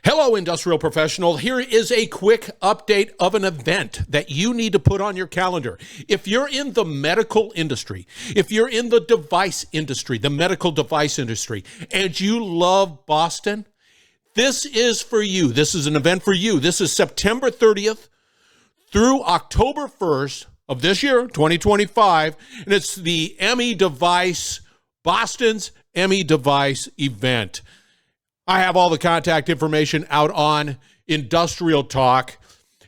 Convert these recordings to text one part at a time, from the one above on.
Hello, industrial professional. Here is a quick update of an event that you need to put on your calendar. If you're in the medical industry, if you're in the device industry, the medical device industry, and you love Boston, this is for you. This is an event for you. This is September 30th through October 1st of this year, 2025, and it's the MEDevice, Boston's MEDevice event. I have all the contact information out on Industrial Talk.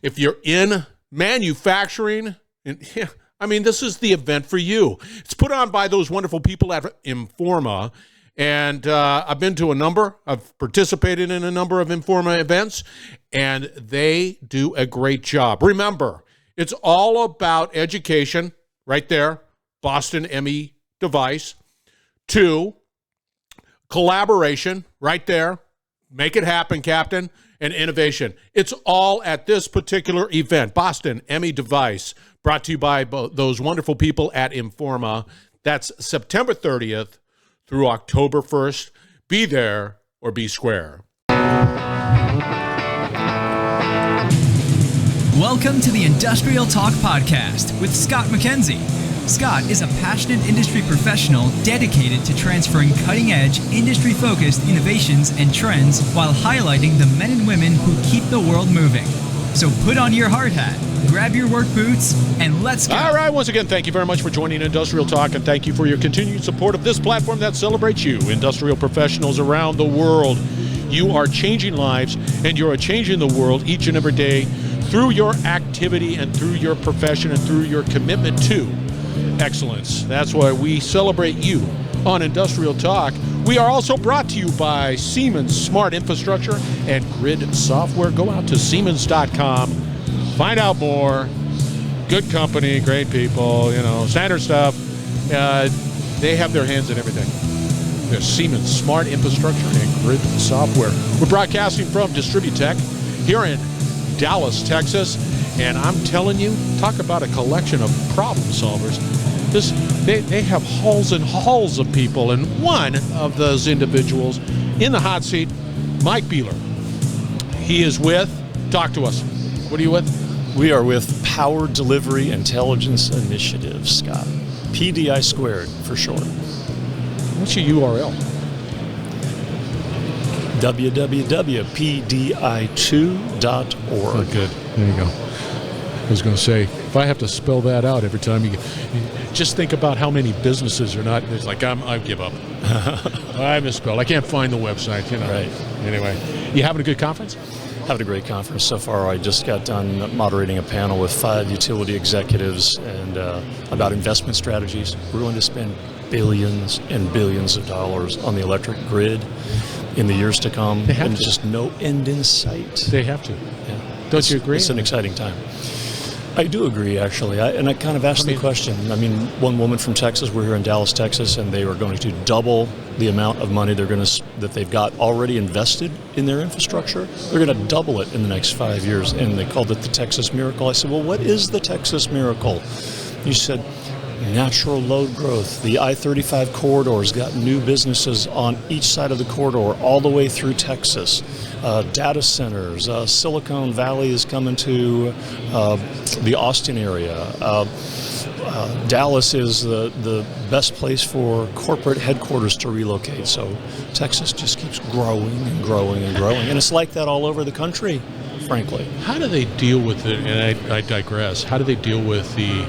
If you're in manufacturing, this is the event for you. It's put on by those wonderful people at Informa, and I've participated in a number of Informa events, and they do a great job. Remember, it's all about education, right there, Boston MEDevice. 2, collaboration, right there. Make it happen, Captain. And innovation. It's all at this particular event, Boston MEDevice, brought to you by those wonderful people at Informa. That's September 30th through October 1st. Be there or be square. Welcome to the Industrial Talk Podcast with Scott MacKenzie. Scott is a passionate industry professional dedicated to transferring cutting-edge, industry-focused innovations and trends while highlighting the men and women who keep the world moving. So put on your hard hat, grab your work boots, and let's go. All right, once again, thank you very much for joining Industrial Talk, and thank you for your continued support of this platform that celebrates you, industrial professionals around the world. You are changing lives, and you are changing the world each and every day through your activity and through your profession and through your commitment to excellence. That's why we celebrate you on Industrial Talk. We are also brought to you by Siemens Smart Infrastructure and Grid Software. Go out to Siemens.com, find out more. Good company, great people, standard stuff. They have their hands in everything. There's Siemens Smart Infrastructure and Grid Software. We're broadcasting from DistribuTech here in Dallas, Texas. And I'm telling you, talk about a collection of problem solvers. They have halls and halls of people, and one of those individuals in the hot seat, Mike Beehler. He is with, talk to us. What are you with? We are with Power Delivery Intelligence Initiative, Scott. PDI squared for short. What's your URL? www.pdi2.org. Oh, good. There you go. I was going to say, if I have to spell that out every time you just think about how many businesses are not. It's like I give up. I misspelled. I can't find the website. Right. Anyway, you having a good conference? Having a great conference so far. I just got done moderating a panel with 5 utility executives and about investment strategies. We're going to spend billions and billions of dollars on the electric grid in the years to come. They have and to. Just no end in sight. They have to. Yeah. Don't you agree? It's an exciting time. I do agree, actually. I kind of asked the question. One woman from Texas, we're here in Dallas, Texas, and they are going to double the amount of money that they've got already invested in their infrastructure. They're going to double it in the next 5 years, and they called it the Texas Miracle. I said, well, what is the Texas Miracle? You said, natural load growth. The I-35 corridor's got new businesses on each side of the corridor all the way through Texas. Data centers. Silicon Valley is coming to the Austin area. Dallas is the best place for corporate headquarters to relocate. So Texas just keeps growing and growing and growing. And it's like that all over the country, frankly. How do they deal with it? And I digress. How do they deal with the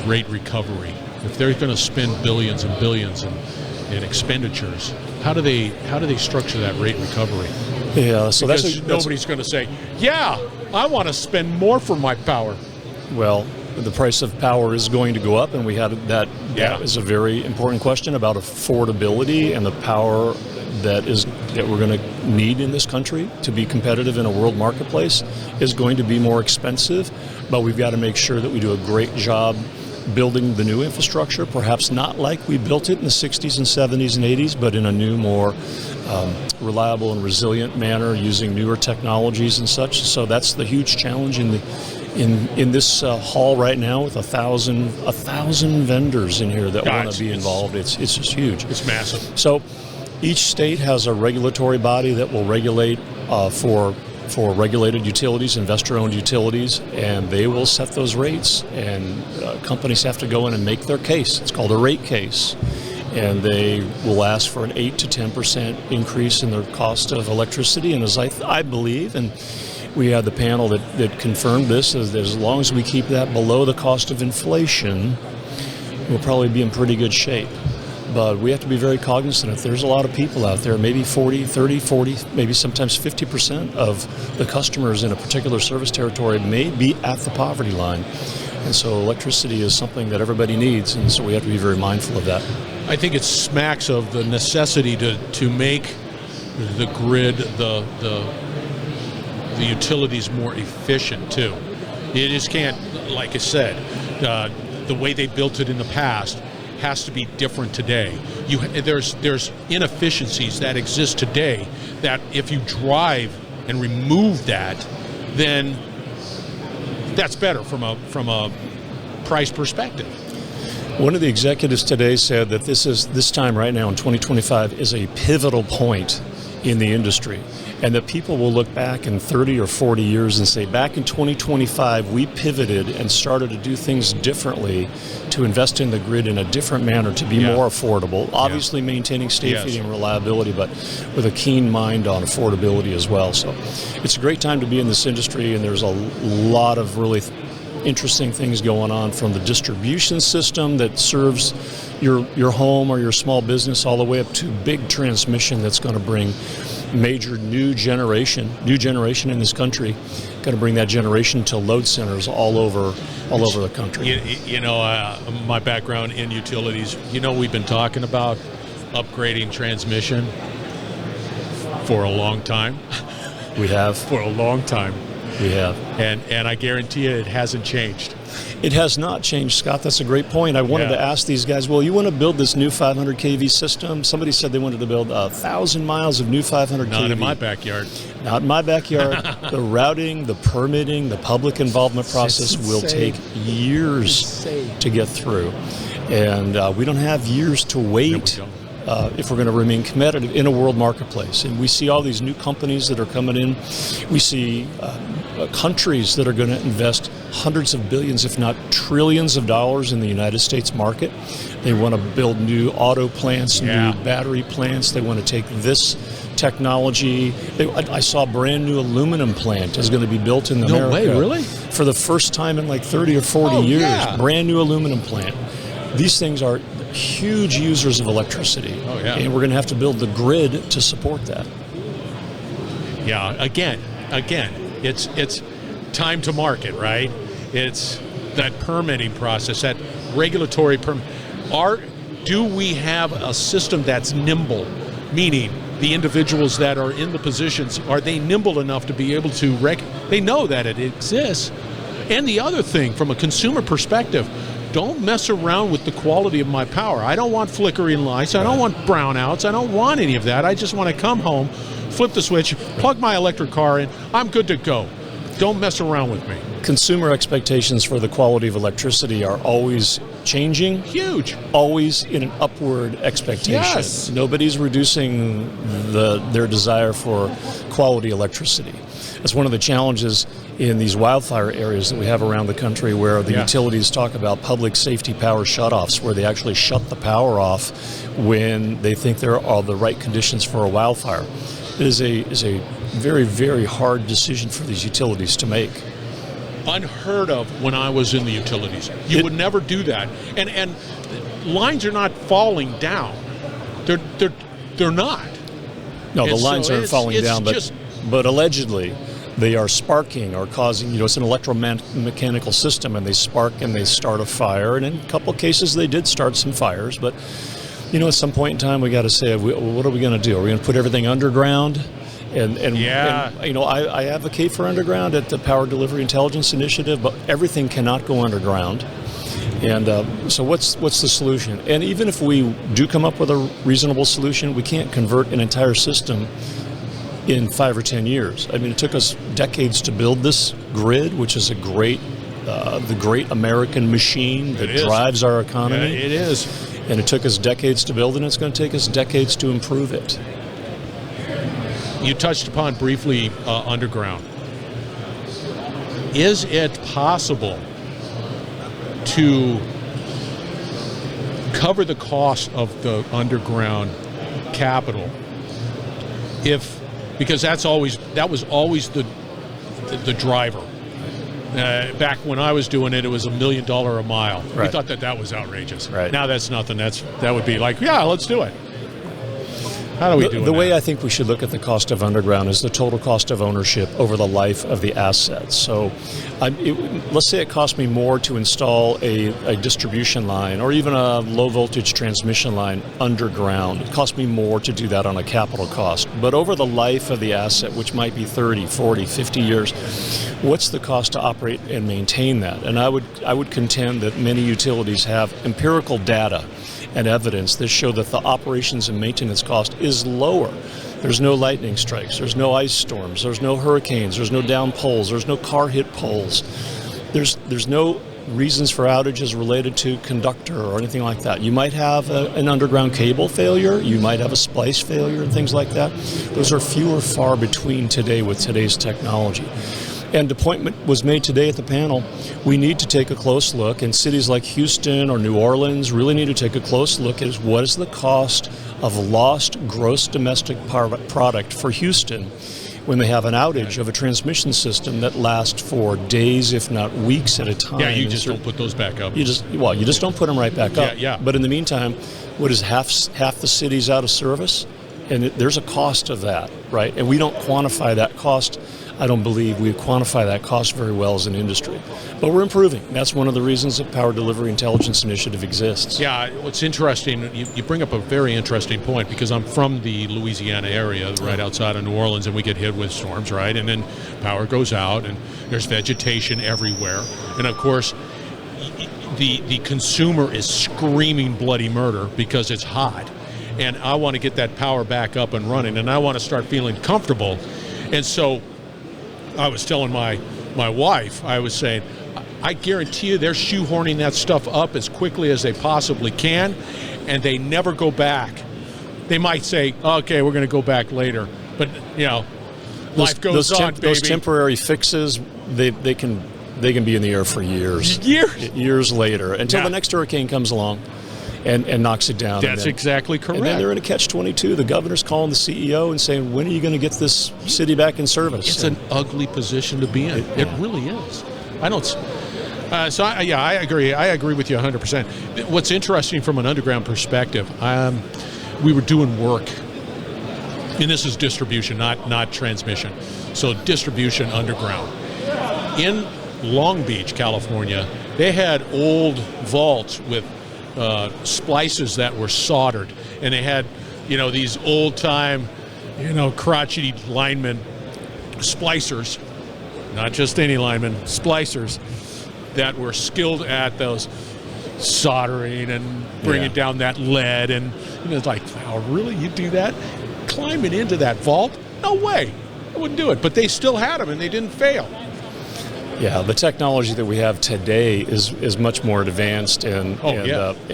rate recovery? If they're going to spend billions and billions in expenditures, how do they structure that rate recovery? Yeah, so because nobody's going to say, yeah, I want to spend more for my power. Well, the price of power is going to go up, and we had that. Yeah. That is a very important question about affordability and the power that we're going to need in this country to be competitive in a world marketplace is going to be more expensive, but we've got to make sure that we do a great job building the new infrastructure, perhaps not like we built it in the 60s and 70s and 80s, but in a new, more reliable and resilient manner using newer technologies and such. So that's the huge challenge in this hall right now with 1,000 vendors in here that want to be involved. It's just huge. It's massive. So Each state has a regulatory body that will regulate for regulated utilities, investor-owned utilities, and they will set those rates, and companies have to go in and make their case. It's called a rate case, and they will ask for an 8 to 10% increase in their cost of electricity. And as I believe, and we had the panel that confirmed this, is that as long as we keep that below the cost of inflation, we'll probably be in pretty good shape. But we have to be very cognizant if there's a lot of people out there, maybe 40, maybe sometimes 50% of the customers in a particular service territory may be at the poverty line. And so electricity is something that everybody needs, and so we have to be very mindful of that. I think it smacks of the necessity to make the grid, the utilities more efficient too. You just can't, like I said, the way they built it in the past has to be different today. There's inefficiencies that exist today that if you drive and remove that, then that's better from a price perspective. One of the executives today said that this time right now in 2025 is a pivotal point in the industry, and that people will look back in 30 or 40 years and say, back in 2025, we pivoted and started to do things differently to invest in the grid in a different manner to be more affordable, obviously maintaining safety and reliability, but with a keen mind on affordability as well. So it's a great time to be in this industry, and there's a lot of really interesting things going on, from the distribution system that serves your home or your small business all the way up to big transmission that's going to bring major new generation in this country, going to bring that generation to load centers all over the country. My background in utilities, we've been talking about upgrading transmission for a long time. We have. For a long time. We have. And I guarantee you it hasn't changed. It has not changed, Scott. That's a great point. I wanted to ask these guys, well, you want to build this new 500 kV system? Somebody said they wanted to build 1,000 miles of new 500 kV. Not in my backyard. Not in my backyard. The routing, the permitting, the public involvement process will take years to get through. And we don't have years to wait. If we're going to remain competitive in a world marketplace. And we see all these new companies that are coming in. We see countries that are going to invest hundreds of billions, if not trillions of dollars in the United States market. They want to build new auto plants, new battery plants. They want to take this technology. I saw a brand new aluminum plant is going to be built in America. No way, really? For the first time in like 30 or 40 years. Yeah. Brand new aluminum plant. These things are huge users of electricity, and we're going to have to build the grid to support that. Yeah, again, it's time to market, right? It's that permitting process, that regulatory do we have a system that's nimble? Meaning, the individuals that are in the positions, are they nimble enough to be able to they know that it exists. And the other thing, from a consumer perspective, don't mess around with the quality of my power. I don't want flickering lights. I don't want brownouts. I don't want any of that. I just want to come home, flip the switch, plug my electric car in. I'm good to go. Don't mess around with me. Consumer expectations for the quality of electricity are always changing. Huge. Always in an upward expectation. Yes. Nobody's reducing their desire for quality electricity. That's one of the challenges in these wildfire areas that we have around the country, where the utilities talk about public safety power shutoffs, where they actually shut the power off when they think there are the right conditions for a wildfire. It is a very, very hard decision for these utilities to make. Unheard of when I was in the utilities. You would never do that. And lines are not falling down. They're not. No, the lines aren't falling down, but allegedly they are sparking or causing, it's an electromechanical system, and they spark and they start a fire. And in a couple of cases they did start some fires, but at some point in time we got to say, what are we going to do? Are we going to put everything underground? And I advocate for underground at the Power Delivery Intelligence Initiative, but everything cannot go underground. And so what's the solution? And even if we do come up with a reasonable solution, we can't convert an entire system in 5 or 10 years. I mean, it took us decades to build this grid, which is the great American machine that drives our economy. Yeah, it is. And it took us decades to build, and it's going to take us decades to improve it. You touched upon briefly underground. Is it possible to cover the cost of the underground capital because that was always the driver. Back when I was doing it, it was $1 million a mile. Right. We thought that was outrageous. Right. Now that's nothing. That would be like, yeah, let's do it. How do we do it? The way I think we should look at the cost of underground is the total cost of ownership over the life of the assets. So let's say it cost me more to install a distribution line or even a low voltage transmission line underground. It cost me more to do that on a capital cost. But over the life of the asset, which might be 30, 40, 50 years, what's the cost to operate and maintain that? And I would contend that many utilities have empirical data and evidence that show that the operations and maintenance cost is lower. There's no lightning strikes, there's no ice storms, there's no hurricanes, there's no down poles, there's no car hit poles. There's no reasons for outages related to conductor or anything like that. You might have an underground cable failure, you might have a splice failure and things like that. Those are few or far between today with today's technology. And the point was made today at the panel, we need to take a close look, and cities like Houston or New Orleans really need to take a close look at what is the cost of lost gross domestic product for Houston when they have an outage of a transmission system that lasts for days, if not weeks at a time. Yeah, you just don't put those back up. You just don't put them right back up. Yeah. But in the meantime, what is half the city's out of service? And there's a cost of that, right? And we don't quantify that cost. I don't believe we quantify that cost very well as an industry. But we're improving. That's one of the reasons that Power Delivery Intelligence Initiative exists. Yeah, what's interesting, you bring up a very interesting point, because I'm from the Louisiana area, right outside of New Orleans, and we get hit with storms, right? And then power goes out, and there's vegetation everywhere. And of course, the consumer is screaming bloody murder because it's hot. And I want to get that power back up and running, and I want to start feeling comfortable. And so I was telling my wife, I was saying, I guarantee you they're shoehorning that stuff up as quickly as they possibly can, and they never go back. They might say, okay, we're going to go back later. But, life goes on, baby. Those temporary fixes, they can be in the air for years. Years later, until the next hurricane comes along and knocks it down. That's exactly correct. And then they're in a catch-22. The governor's calling the CEO and saying, when are you going to get this city back in service? It's an ugly position to be in. It really is. I don't... I agree. I agree with you 100%. What's interesting from an underground perspective, we were doing work, and this is distribution, not transmission. So distribution underground. In Long Beach, California, they had old vaults with splices that were soldered, and they had, these old-time, crotchety linemen, splicers, not just any linemen, splicers that were skilled at those soldering and bringing down that lead, and it's like, wow, really, you do that? Climbing into that vault? No way, I wouldn't do it. But they still had them, and they didn't fail. Yeah, the technology that we have today is much more advanced, and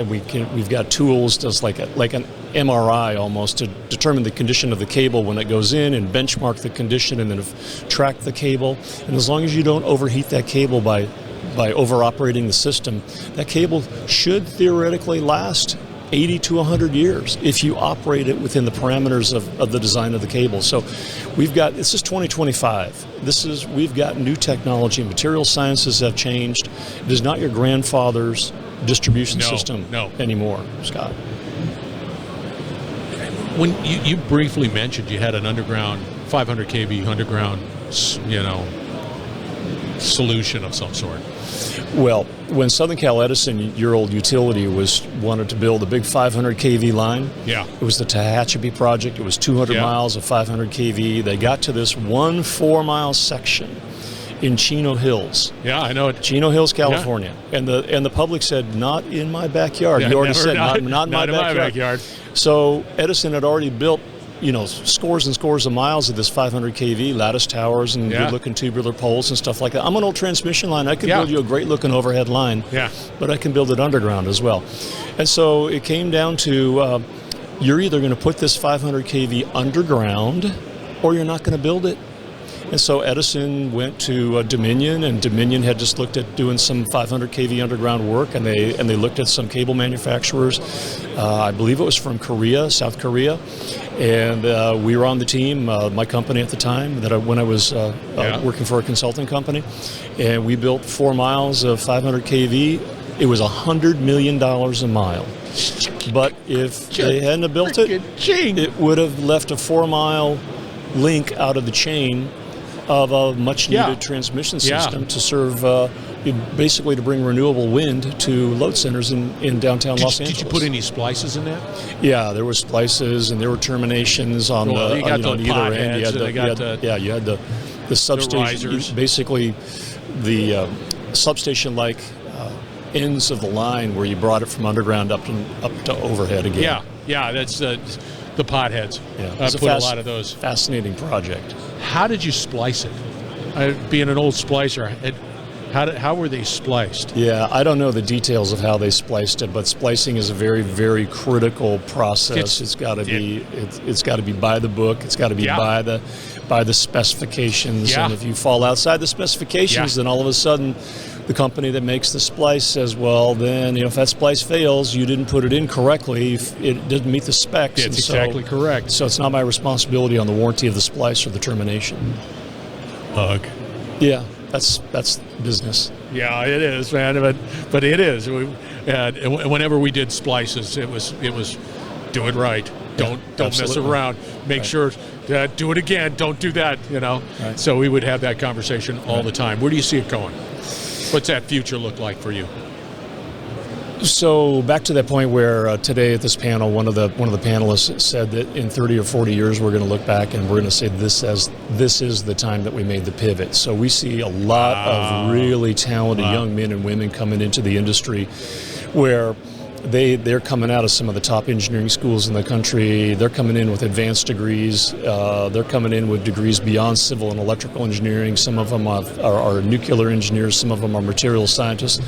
we've got tools just like an MRI almost to determine the condition of the cable when it goes in, and benchmark the condition, and then track the cable. And as long as you don't overheat that cable by over-operating the system, that cable should theoretically last 80 to 100 years if you operate it within the parameters of the design of the cable. So this is 2025. We've got new technology. Material sciences have changed. It is not your grandfather's distribution system anymore, Scott. When you briefly mentioned you had an underground, 500 kV underground, solution of some sort. Well, when Southern Cal Edison, your old utility, wanted to build a big 500 kV line, it was the Tehachapi project. It was 200 miles of 500 kV. They got to this 1 4-mile section in Chino Hills. Yeah, I know it. Chino Hills, California. Yeah. And the public said, not in my backyard. You already said, not in my backyard. So Edison had already built scores and scores of miles of this 500 kV lattice towers and good-looking tubular poles and stuff like that. I'm an old transmission line. I can build you a great-looking overhead line, but I can build it underground as well. And so it came down to you're either going to put this 500 kV underground or you're not going to build it. And so Edison went to Dominion, and Dominion had just looked at doing some 500 kV underground work, and they looked at some cable manufacturers. I believe it was from Korea, South Korea, and we were on the team, my company at the time, when I was working for a consulting company, and we built 4 miles of 500 kV. It was $100 million a mile. But if they hadn't built it, it would have left a 4-mile link out of the chain of a much-needed transmission system to serve, basically to bring renewable wind to load centers in downtown Los Angeles. Did you put any splices in that? Yeah, there were splices and there were terminations on you got the either end. You had the substation, basically the substation-like ends of the line where you brought it from underground up to overhead again. Yeah, that's the potheads. Yeah, put a lot of those. Fascinating project. How did you splice it? Being an old splicer, how were they spliced? Yeah, I don't know the details of how they spliced it, but splicing is a very, very critical process. It's got to be by the book. It's got to be by the specifications. And if you fall outside the specifications, then all of a sudden, the company that makes the splice says, well, then if that splice fails, you didn't put it in correctly. It didn't meet the specs. It's exactly correct. So it's not my responsibility on the warranty of the splice or the termination. Ugh. Yeah, that's business. Yeah, it is, man. But it is. Whenever we did splices, it was do it right. Don't mess around. Make sure. Do it again. Don't do that. Right. So we would have that conversation all the time. Where do you see it going? What's that future look like for you? So back to that point where today at this panel, one of the panelists said that in 30 or 40 years we're going to look back and we're going to say this is the time that we made the pivot. So we see a lot of really talented young men and women coming into the industry where they're coming out of some of the top engineering schools in the country. They're coming in with advanced degrees. They're coming in with degrees beyond civil and electrical engineering. Some of them are nuclear engineers. Some of them are material scientists.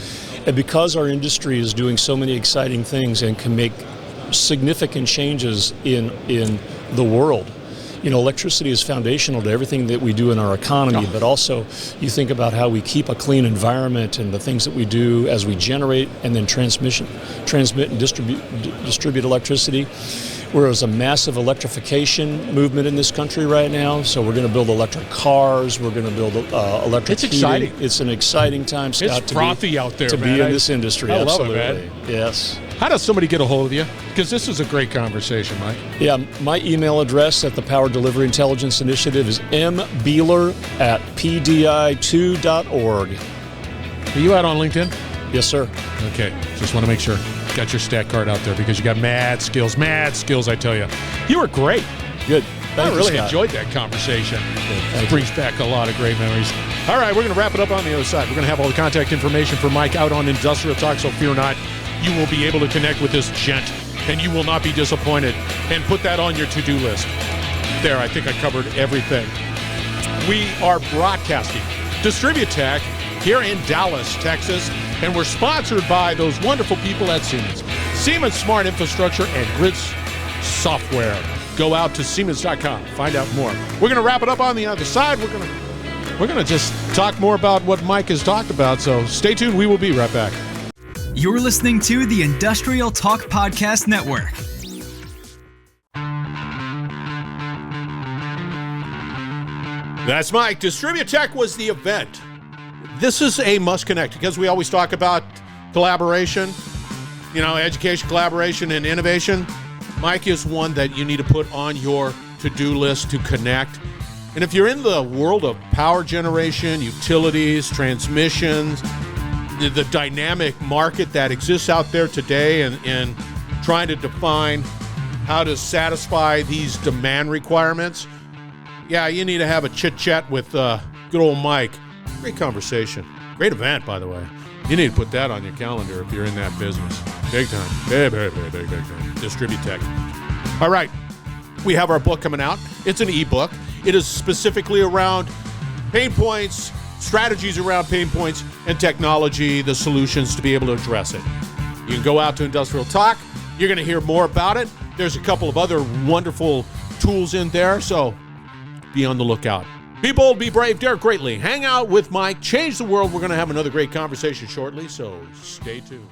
And because our industry is doing so many exciting things and can make significant changes in the world, electricity is foundational to everything that we do in our economy, but also you think about how we keep a clean environment and the things that we do as we generate and then transmit and distribute electricity. There's a massive electrification movement in this country right now, so we're going to build electric cars, we're going to build electric heating. Exciting. It's an exciting time, Scott, it's frothy out there, to be in this industry. I Absolutely. love it, man. Yes. How does somebody get a hold of you? Because this is a great conversation, Mike. Yeah, my email address at the Power Delivery Intelligence Initiative is mbeehler@pdi2.org. Are you out on LinkedIn? Yes, sir. Okay, just want to make sure. Got your stat card out there because you got mad skills, I tell you. You were great. Good. I really enjoyed that conversation. It brings back a lot of great memories. All right, we're going to wrap it up on the other side. We're going to have all the contact information for Mike out on Industrial Talk, so fear not. You will be able to connect with this gent, and you will not be disappointed. And put that on your to-do list. There, I think I covered everything. We are broadcasting DistribuTech here in Dallas, Texas, and we're sponsored by those wonderful people at Siemens. Siemens Smart Infrastructure and Grids Software. Go out to Siemens.com. Find out more. We're going to wrap it up on the other side. We're going to just talk more about what Mike has talked about. So stay tuned. We will be right back. You're listening to the Industrial Talk Podcast Network. That's Mike. DistribuTech was the event. This is a must connect because we always talk about collaboration, education, collaboration, and innovation. Mike is one that you need to put on your to-do list to connect. And if you're in the world of power generation, utilities, transmissions, the dynamic market that exists out there today and trying to define how to satisfy these demand requirements, you need to have a chit-chat with good old Mike. Great conversation. Great event, by the way. You need to put that on your calendar if you're in that business. Big time. Big time. DistribuTech. All right. we have our book coming out. It's an ebook. It is specifically around pain points, strategies around pain points, and technology, the solutions to be able to address it. You can go out to Industrial Talk. You're going to hear more about it. There's a couple of other wonderful tools in there, so be on the lookout. Be bold, be brave, dare greatly. Hang out with Mike. Change the world. We're going to have another great conversation shortly, so stay tuned.